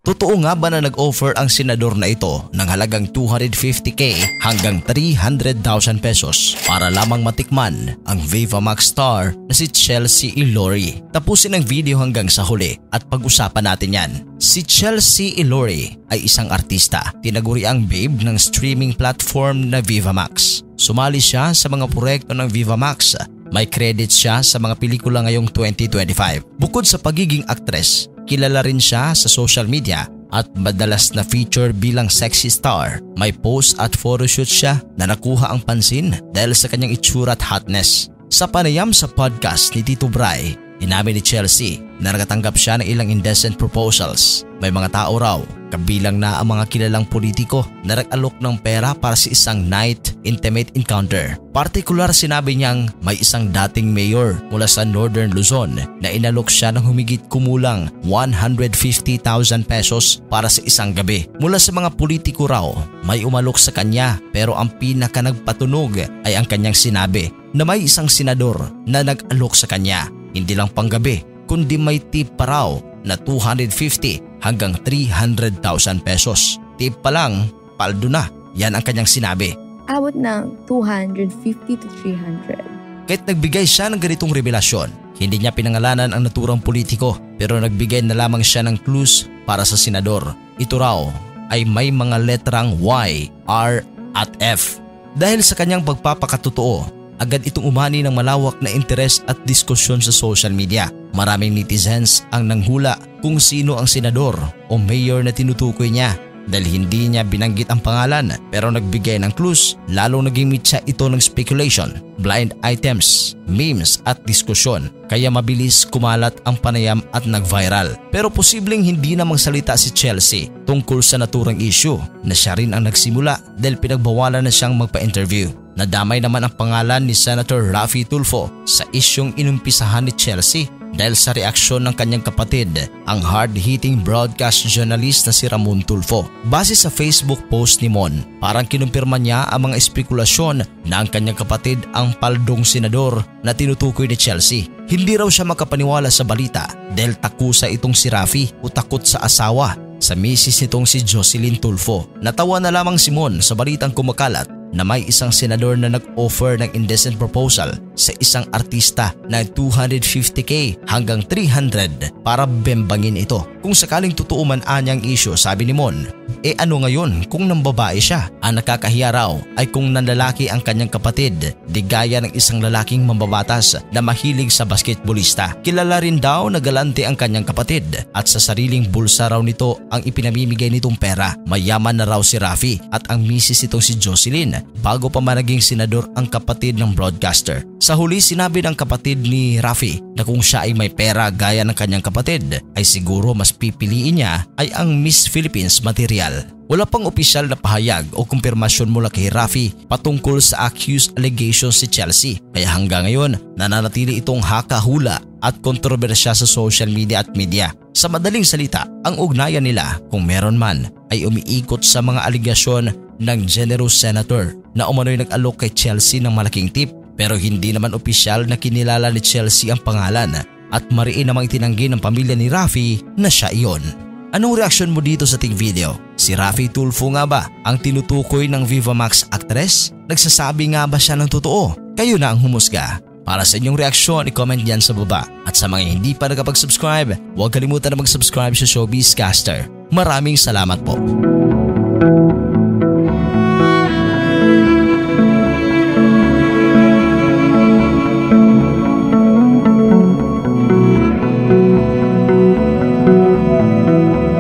Totoo nga ba na nag-offer ang senador na ito ng halagang 250k hanggang 300,000 pesos para lamang matikman ang Viva Max star na si Chelsea Ilori? Tapusin ang video hanggang sa huli at pag-usapan natin yan. Si Chelsea Ilori ay isang artista, tinaguri ang babe ng streaming platform na Viva Max. Sumali siya sa mga proyekto ng Viva Max. May credit siya sa mga pelikula ngayong 2025. Bukod sa pagiging aktres, kilala rin siya sa social media at madalas na feature bilang sexy star. May post at photoshoot siya na nakuha ang pansin dahil sa kanyang itsura at hotness. Sa panayam sa podcast ni Tito Bray, inamin ni Chelsea na nakatanggap siya ng ilang indecent proposals. May mga tao raw, kabilang na ang mga kilalang politiko na nag-alok ng pera para sa isang night intimate encounter. Partikular sinabi niyang may isang dating mayor mula sa Northern Luzon na inalok siya ng humigit kumulang 150,000 pesos para sa isang gabi. Mula sa mga politiko raw, may umalok sa kanya pero ang pinaka nagpatunog ay ang kanyang sinabi na may isang senador na nag-alok sa kanya. Hindi lang panggabi, kundi may tip pa raw na 250 hanggang 300,000 pesos. Tip pa lang, paldo na. Yan ang kanyang sinabi. Abot ng 250 to 300. Kahit nagbigay siya ng ganitong revelasyon, hindi niya pinangalanan ang naturang politiko pero nagbigay na lamang siya ng clues para sa senador. Ito raw ay may mga letrang Y, R at F. Dahil sa kanyang pagpapakatotoo, agad itong umani ng malawak na interes at diskusyon sa social media. Maraming netizens ang nanghula kung sino ang senador o mayor na tinutukoy niya. Dahil hindi niya binanggit ang pangalan pero nagbigay ng clues, lalong naging mitsa ito ng speculation, blind items, memes at diskusyon. Kaya mabilis kumalat ang panayam at nag-viral. Pero posibleng hindi namang salita si Chelsea tungkol sa naturang issue na siya rin ang nagsimula dahil pinagbawalan na siyang magpa-interview. Nadamay naman ang pangalan ni Senator Raffy Tulfo sa isyong inumpisahan ni Chelsea dahil sa reaksyon ng kanyang kapatid, ang hard-hitting broadcast journalist na si Ramon Tulfo. Base sa Facebook post ni Mon, parang kinumpirma niya ang mga espekulasyon na ang kanyang kapatid ang paldong senador na tinutukoy ni Chelsea. Hindi raw siya makapaniwala sa balita dahil takusa itong si Raffy o takot sa asawa sa misis nitong si Jocelyn Tulfo. Natawa na lamang si Mon sa balitang kumakalat na may isang senador na nag-offer ng indecent proposal sa isang artista na 250k hanggang 300 para bembangin ito. Kung sakaling totoo man anyang issue, sabi ni Mon, ano ngayon kung nang babae siya? Ang nakakahiya raw ay kung nanlalaki ang kanyang kapatid, di gaya ng isang lalaking mambabatas na mahilig sa basketballista. Kilala rin daw na galante ang kanyang kapatid at sa sariling bulsa raw nito ang ipinamimigay nitong pera. Mayaman na raw si Raffy at ang misis nitong si Jocelyn bago pa managing senador ang kapatid ng broadcaster. Sa huli, sinabi ng kapatid ni Raffy na kung siya ay may pera gaya ng kanyang kapatid ay siguro mas pipiliin niya ay ang Miss Philippines material. Wala pang opisyal na pahayag o kumpirmasyon mula kay Raffy patungkol sa accused allegations si Chelsea, kaya hanggang ngayon nananatili itong haka-hula at kontrobersya sa social media at media. Sa madaling salita, ang ugnayan nila kung meron man ay umiikot sa mga aligasyon ng generous senator na umano'y nag-alok kay Chelsea ng malaking tip pero hindi naman opisyal na kinilala ni Chelsea ang pangalan at mariin namang itinanggi ng pamilya ni Raffy na siya iyon. Anong reaksyon mo dito sa ating video? Si Raffy Tulfo nga ba ang tinutukoy ng Viva Max actress? Nagsasabi nga ba siya ng totoo? Kayo na ang humusga. Para sa inyong reaksyon, i-comment yan sa baba. At sa mga hindi pa nakapag-subscribe, huwag kalimutan na mag-subscribe sa Showbiz Caster. Maraming salamat po.